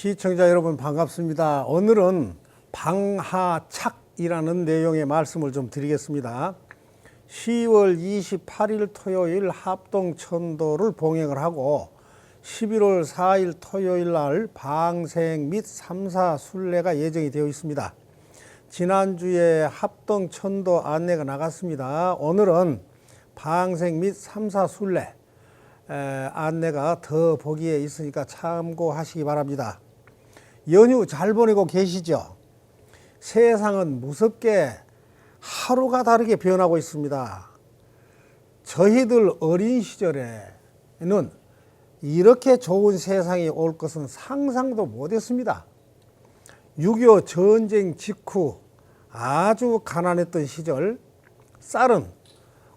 시청자 여러분 반갑습니다. 오늘은 방하착이라는 내용의 말씀을 좀 드리겠습니다. 10월 28일 토요일 합동천도를 봉행을 하고 11월 4일 토요일 날 방생 및 삼사순례가 예정이 되어 있습니다. 지난주에 합동천도 안내가 나갔습니다. 오늘은 방생 및 삼사순례 안내가 더 보기에 있으니까 참고하시기 바랍니다. 연휴 잘 보내고 계시죠? 세상은 무섭게 하루가 다르게 변하고 있습니다. 저희들 어린 시절에는 이렇게 좋은 세상이 올 것은 상상도 못했습니다. 6.25 전쟁 직후 아주 가난했던 시절 쌀은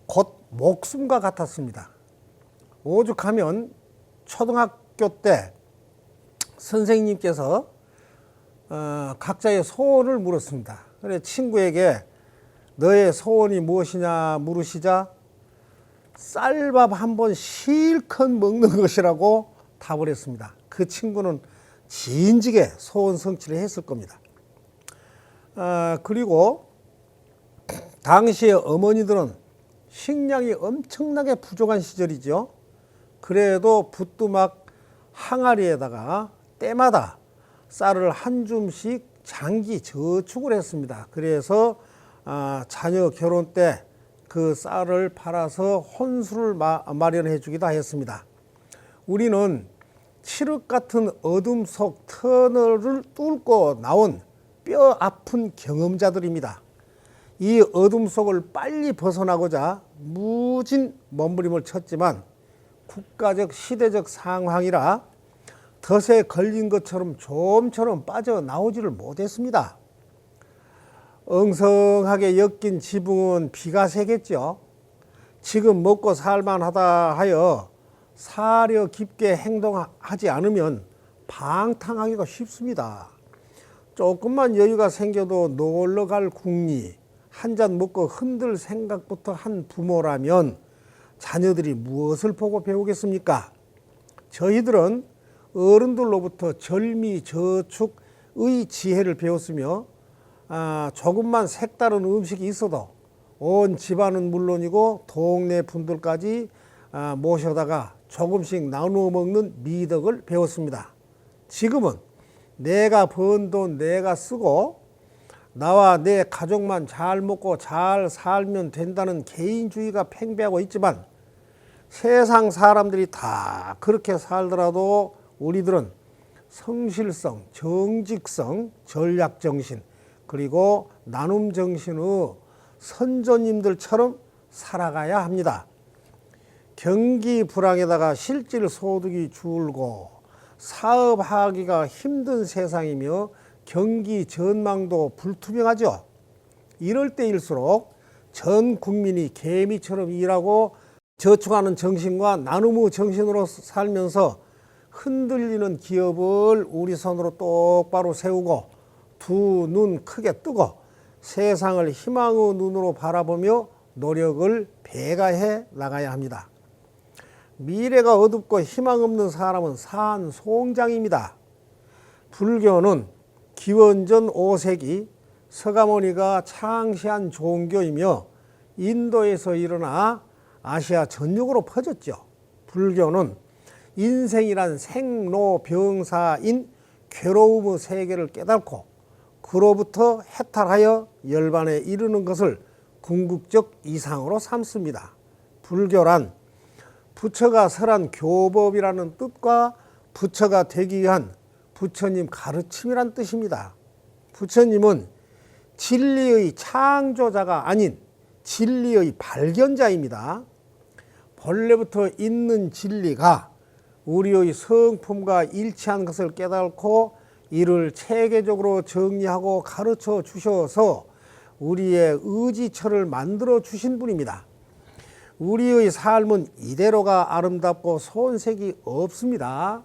곧 목숨과 같았습니다. 오죽하면 초등학교 때 선생님께서 각자의 소원을 물었습니다. 그래 친구에게 너의 소원이 무엇이냐 물으시자 쌀밥 한 번 실컷 먹는 것이라고 답을 했습니다. 그 친구는 진지게 소원 성취를 했을 겁니다. 그리고 당시의 어머니들은 식량이 엄청나게 부족한 시절이죠. 그래도 부뚜막 항아리에다가 때마다 쌀을 한 줌씩 장기 저축을 했습니다. 그래서 자녀 결혼 때 그 쌀을 팔아서 혼수를 마련해 주기도 했습니다. 우리는 칠흑 같은 어둠 속 터널을 뚫고 나온 뼈 아픈 경험자들입니다. 이 어둠 속을 빨리 벗어나고자 무진 몸부림을 쳤지만 국가적 시대적 상황이라 덫에 걸린 것처럼 좀처럼 빠져나오지를 못했습니다. 엉성하게 엮인 지붕은 비가 새겠죠. 지금 먹고 살만하다 하여 사려 깊게 행동하지 않으면 방탕하기가 쉽습니다. 조금만 여유가 생겨도 놀러 갈 궁리, 한 잔 먹고 흔들 생각부터 한 부모라면 자녀들이 무엇을 보고 배우겠습니까? 저희들은 어른들로부터 절미저축의 지혜를 배웠으며 조금만 색다른 음식이 있어도 온 집안은 물론이고 동네 분들까지 모셔다가 조금씩 나누어 먹는 미덕을 배웠습니다. 지금은 내가 번 돈 내가 쓰고 나와 내 가족만 잘 먹고 잘 살면 된다는 개인주의가 팽배하고 있지만 세상 사람들이 다 그렇게 살더라도 우리들은 성실성, 정직성, 전략정신 그리고 나눔정신의 선조님들처럼 살아가야 합니다. 경기 불황에다가 실질 소득이 줄고 사업하기가 힘든 세상이며 경기 전망도 불투명하죠. 이럴 때일수록 전 국민이 개미처럼 일하고 저축하는 정신과 나눔의 정신으로 살면서 흔들리는 기업을 우리 손으로 똑바로 세우고 두 눈 크게 뜨고 세상을 희망의 눈으로 바라보며 노력을 배가해 나가야 합니다. 미래가 어둡고 희망 없는 사람은 산송장입니다. 불교는 기원전 5세기 서가모니가 창시한 종교이며 인도에서 일어나 아시아 전역으로 퍼졌죠. 불교는 인생이란 생로병사인 괴로움의 세계를 깨닫고 그로부터 해탈하여 열반에 이르는 것을 궁극적 이상으로 삼습니다. 불교란 부처가 설한 교법이라는 뜻과 부처가 되기 위한 부처님 가르침이란 뜻입니다. 부처님은 진리의 창조자가 아닌 진리의 발견자입니다. 본래부터 있는 진리가 우리의 성품과 일치한 것을 깨닫고 이를 체계적으로 정리하고 가르쳐 주셔서 우리의 의지처를 만들어 주신 분입니다. 우리의 삶은 이대로가 아름답고 손색이 없습니다.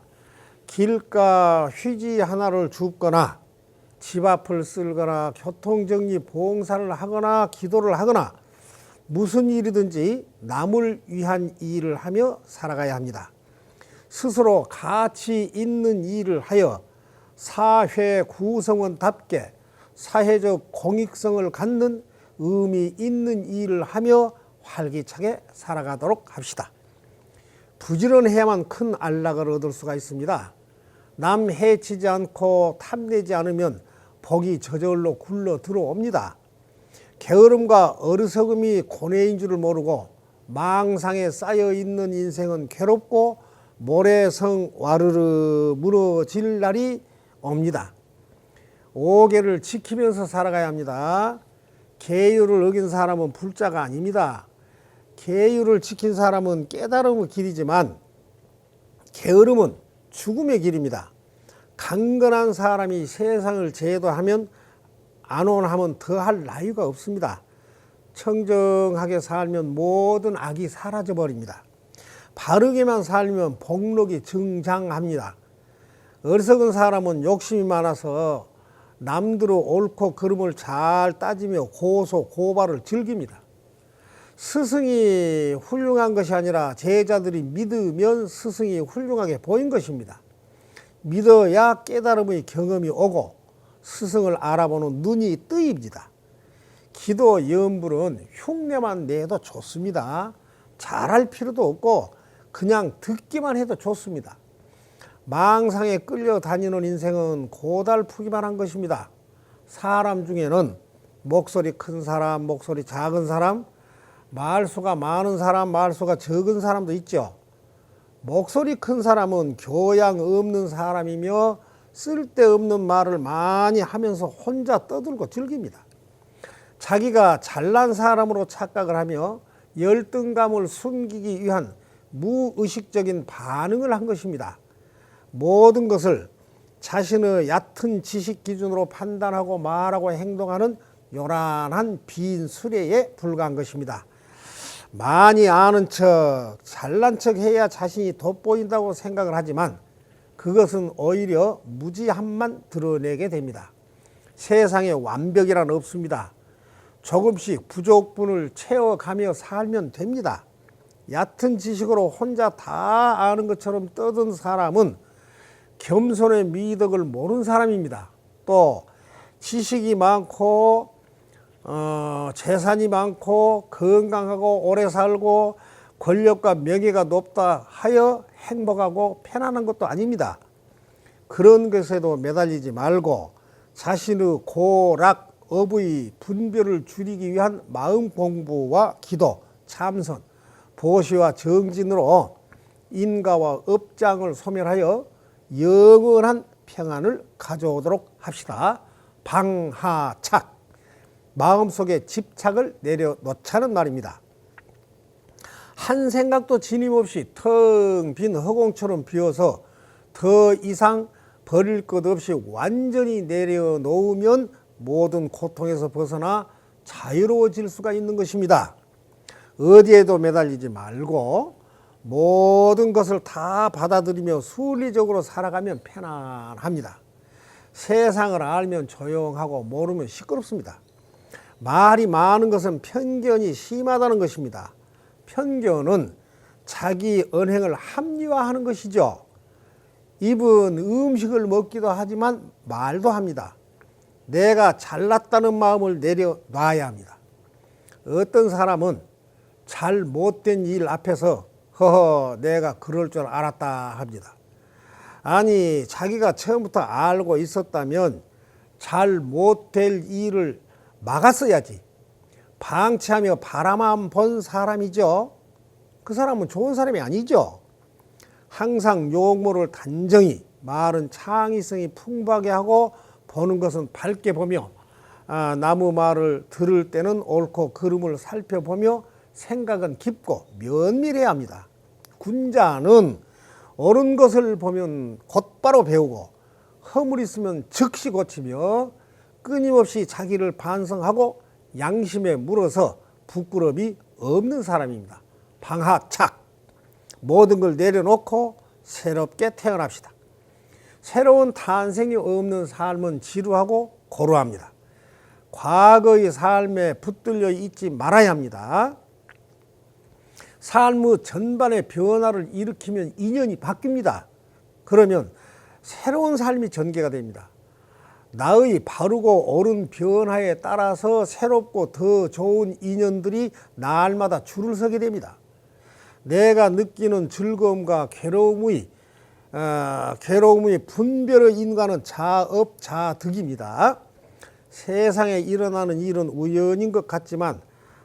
길가 휴지 하나를 줍거나 집 앞을 쓸거나 교통정리 봉사를 하거나 기도를 하거나 무슨 일이든지 남을 위한 일을 하며 살아가야 합니다. 스스로 가치 있는 일을 하여 사회 구성원답게 사회적 공익성을 갖는 의미 있는 일을 하며 활기차게 살아가도록 합시다. 부지런해야만 큰 안락을 얻을 수가 있습니다. 남 해치지 않고 탐내지 않으면 복이 저절로 굴러 들어옵니다. 게으름과 어리석음이 고뇌인 줄을 모르고 망상에 쌓여있는 인생은 괴롭고 모래성 와르르 무너질 날이 옵니다. 오계를 지키면서 살아가야 합니다. 계율을 어긴 사람은 불자가 아닙니다. 계율을 지킨 사람은 깨달음의 길이지만 게으름은 죽음의 길입니다. 강건한 사람이 세상을 제도하면 안온하면 더할 나위가 없습니다. 청정하게 살면 모든 악이 사라져버립니다. 바르게만 살면 복록이 증장합니다. 어리석은 사람은 욕심이 많아서 남들의 옳고 그름을 잘 따지며 고소 고발을 즐깁니다. 스승이 훌륭한 것이 아니라 제자들이 믿으면 스승이 훌륭하게 보인 것입니다. 믿어야 깨달음의 경험이 오고 스승을 알아보는 눈이 뜨입니다. 기도 염불은 흉내만 내도 좋습니다. 잘할 필요도 없고 그냥 듣기만 해도 좋습니다. 망상에 끌려다니는 인생은 고달프기만 한 것입니다. 사람 중에는 목소리 큰 사람, 목소리 작은 사람, 말수가 많은 사람, 말수가 적은 사람도 있죠. 목소리 큰 사람은 교양 없는 사람이며 쓸데없는 말을 많이 하면서 혼자 떠들고 즐깁니다. 자기가 잘난 사람으로 착각을 하며 열등감을 숨기기 위한 무의식적인 반응을 한 것입니다. 모든 것을 자신의 얕은 지식 기준으로 판단하고 말하고 행동하는 요란한 빈 수레에 불과한 것입니다. 많이 아는 척, 잘난 척 해야 자신이 돋보인다고 생각을 하지만 그것은 오히려 무지함만 드러내게 됩니다. 세상에 완벽이란 없습니다. 조금씩 부족분을 채워가며 살면 됩니다. 얕은 지식으로 혼자 다 아는 것처럼 떠든 사람은 겸손의 미덕을 모르는 사람입니다. 또 지식이 많고 재산이 많고 건강하고 오래 살고 권력과 명예가 높다 하여 행복하고 편안한 것도 아닙니다. 그런 것에도 매달리지 말고 자신의 고락, 업의 분별을 줄이기 위한 마음 공부와 기도, 참선, 보시와 정진으로 인가와 업장을 소멸하여 영원한 평안을 가져오도록 합시다. 방하착, 마음속에 집착을 내려놓자는 말입니다. 한 생각도 지님없이 텅 빈 허공처럼 비어서 더 이상 버릴 것 없이 완전히 내려놓으면 모든 고통에서 벗어나 자유로워질 수가 있는 것입니다. 어디에도 매달리지 말고 모든 것을 다 받아들이며 순리적으로 살아가면 편안합니다. 세상을 알면 조용하고 모르면 시끄럽습니다. 말이 많은 것은 편견이 심하다는 것입니다. 편견은 자기 언행을 합리화하는 것이죠. 입은 음식을 먹기도 하지만 말도 합니다. 내가 잘났다는 마음을 내려놔야 합니다. 어떤 사람은 잘 못된 일 앞에서 허허 내가 그럴 줄 알았다 합니다. 아니 자기가 처음부터 알고 있었다면 잘 못될 일을 막았어야지. 방치하며 바라만 본 사람이죠. 그 사람은 좋은 사람이 아니죠. 항상 용모를 단정히, 말은 창의성이 풍부하게 하고 보는 것은 밝게 보며 남의 말을 들을 때는 옳고 그름을 살펴보며 생각은 깊고 면밀해야 합니다. 군자는 옳은 것을 보면 곧바로 배우고 허물 있으면 즉시 고치며 끊임없이 자기를 반성하고 양심에 물어서 부끄러움이 없는 사람입니다. 방하착, 모든 걸 내려놓고 새롭게 태어납시다. 새로운 탄생이 없는 삶은 지루하고 고루합니다. 과거의 삶에 붙들려 있지 말아야 합니다. 삶의 전반의 변화를 일으키면 인연이 바뀝니다. 그러면 새로운 삶이 전개가 됩니다. 나의 바르고 옳은 변화에 따라서 새롭고 더 좋은 인연들이 날마다 줄을 서게 됩니다. 내가 느끼는 즐거움과 괴로움의 분별의 인과는 자업자득입니다. 세상에 일어나는 일은 우연인 것 같지만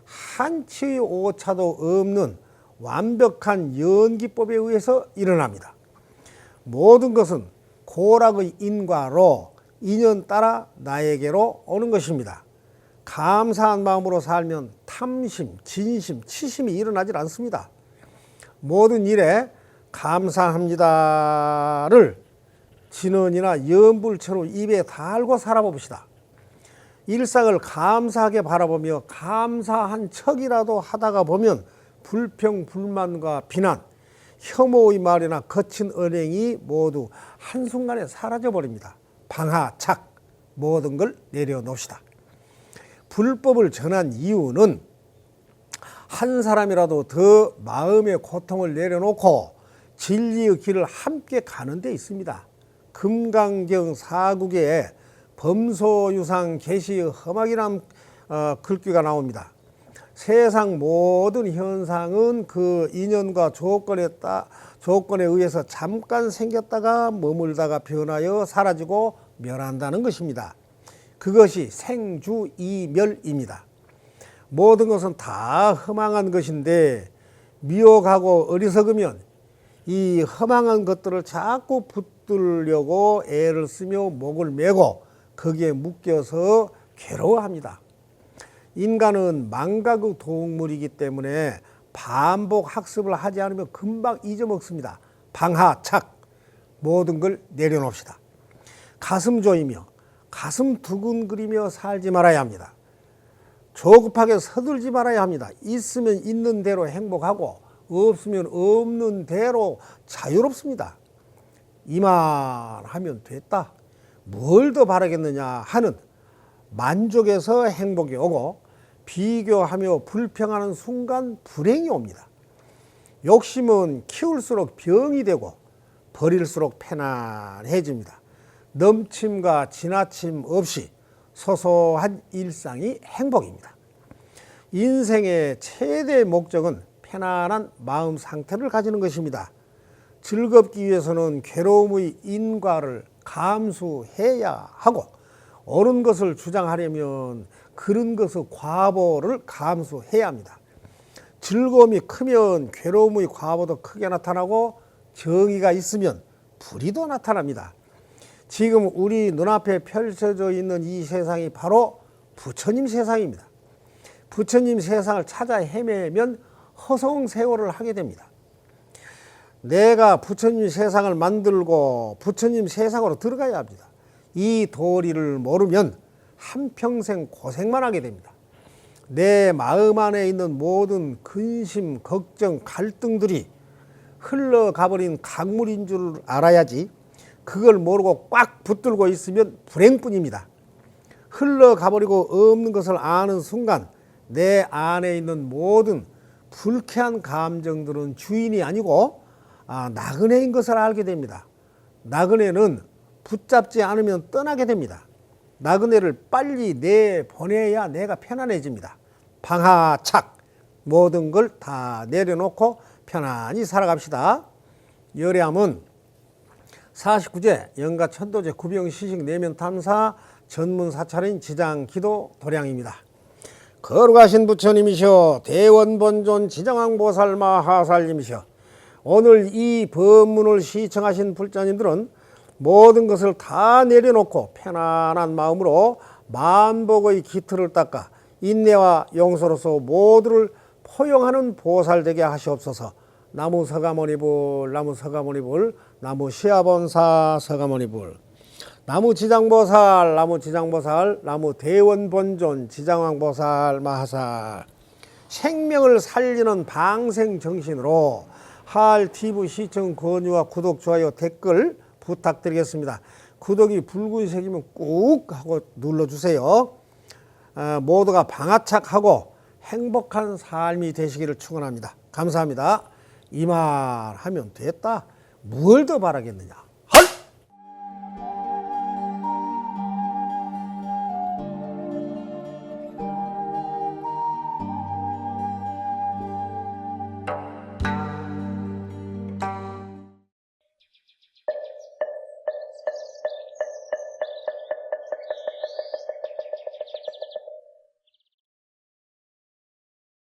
한치의 오차도 없는 완벽한 연기법에 의해서 일어납니다. 모든 것은 고락의 인과로 인연 따라 나에게로 오는 것입니다. 감사한 마음으로 살면 탐심, 진심, 치심이 일어나질 않습니다. 모든 일에 감사합니다를 진언이나 연불처럼 입에 달고 살아봅시다. 일상을 감사하게 바라보며 감사한 척이라도 하다가 보면 불평, 불만과 비난, 혐오의 말이나 거친 언행이 모두 한순간에 사라져버립니다. 방하착, 모든 걸 내려놓읍시다. 불법을 전한 이유는 한 사람이라도 더 마음의 고통을 내려놓고 진리의 길을 함께 가는 데 있습니다. 금강경 사국에 범소유상 계시의 험악이란 글귀가 나옵니다. 세상 모든 현상은 그 인연과 조건에 의해서 잠깐 생겼다가 머물다가 변하여 사라지고 멸한다는 것입니다. 그것이 생주이멸입니다. 모든 것은 다 허망한 것인데 미혹하고 어리석으면 이 허망한 것들을 자꾸 붙들려고 애를 쓰며 목을 메고 거기에 묶여서 괴로워합니다. 인간은 망각의 동물이기 때문에 반복 학습을 하지 않으면 금방 잊어먹습니다. 방하착, 모든 걸 내려놓읍시다. 가슴 조이며 가슴 두근거리며 살지 말아야 합니다. 조급하게 서둘지 말아야 합니다. 있으면 있는 대로 행복하고 없으면 없는 대로 자유롭습니다. 이만하면 됐다. 뭘 더 바라겠느냐 하는 만족에서 행복이 오고 비교하며 불평하는 순간 불행이 옵니다. 욕심은 키울수록 병이 되고 버릴수록 편안해집니다. 넘침과 지나침 없이 소소한 일상이 행복입니다. 인생의 최대 목적은 편안한 마음 상태를 가지는 것입니다. 즐겁기 위해서는 괴로움의 인과를 감수해야 하고 옳은 것을 주장하려면 그런 것의 과보를 감수해야 합니다. 즐거움이 크면 괴로움의 과보도 크게 나타나고 정의가 있으면 불의도 나타납니다. 지금 우리 눈앞에 펼쳐져 있는 이 세상이 바로 부처님 세상입니다. 부처님 세상을 찾아 헤매면 허송세월을 하게 됩니다. 내가 부처님 세상을 만들고 부처님 세상으로 들어가야 합니다. 이 도리를 모르면 한평생 고생만 하게 됩니다. 내 마음 안에 있는 모든 근심, 걱정, 갈등들이 흘러가버린 강물인 줄 알아야지. 그걸 모르고 꽉 붙들고 있으면 불행뿐입니다. 흘러가버리고 없는 것을 아는 순간 내 안에 있는 모든 불쾌한 감정들은 주인이 아니고 나그네인 것을 알게 됩니다. 나그네는 붙잡지 않으면 떠나게 됩니다. 나그네를 빨리 내보내야 내가 편안해집니다. 방하착, 모든 걸 다 내려놓고 편안히 살아갑시다. 열애함은 49제 영가천도제 구병시식 내면탐사 전문사찰인 지장기도 도량입니다. 거룩하신 부처님이시여 대원본존 지장왕보살 마하살님이시여 오늘 이 법문을 시청하신 불자님들은 모든 것을 다 내려놓고 편안한 마음으로 만복의 기틀을 닦아 인내와 용서로서 모두를 포용하는 보살되게 하시옵소서. 나무 서가모니불, 나무 서가모니불, 나무 시아본사 서가모니불, 나무 지장보살, 나무 지장보살, 나무 대원본존 지장왕보살 마하살. 생명을 살리는 방생정신으로 할 TV 시청 권유와 구독, 좋아요, 댓글 부탁드리겠습니다. 구독이 붉은색이면 꾹 하고 눌러주세요. 모두가 방아착하고 행복한 삶이 되시기를 축원합니다. 감사합니다. 이 말 하면 됐다. 뭘 더 바라겠느냐.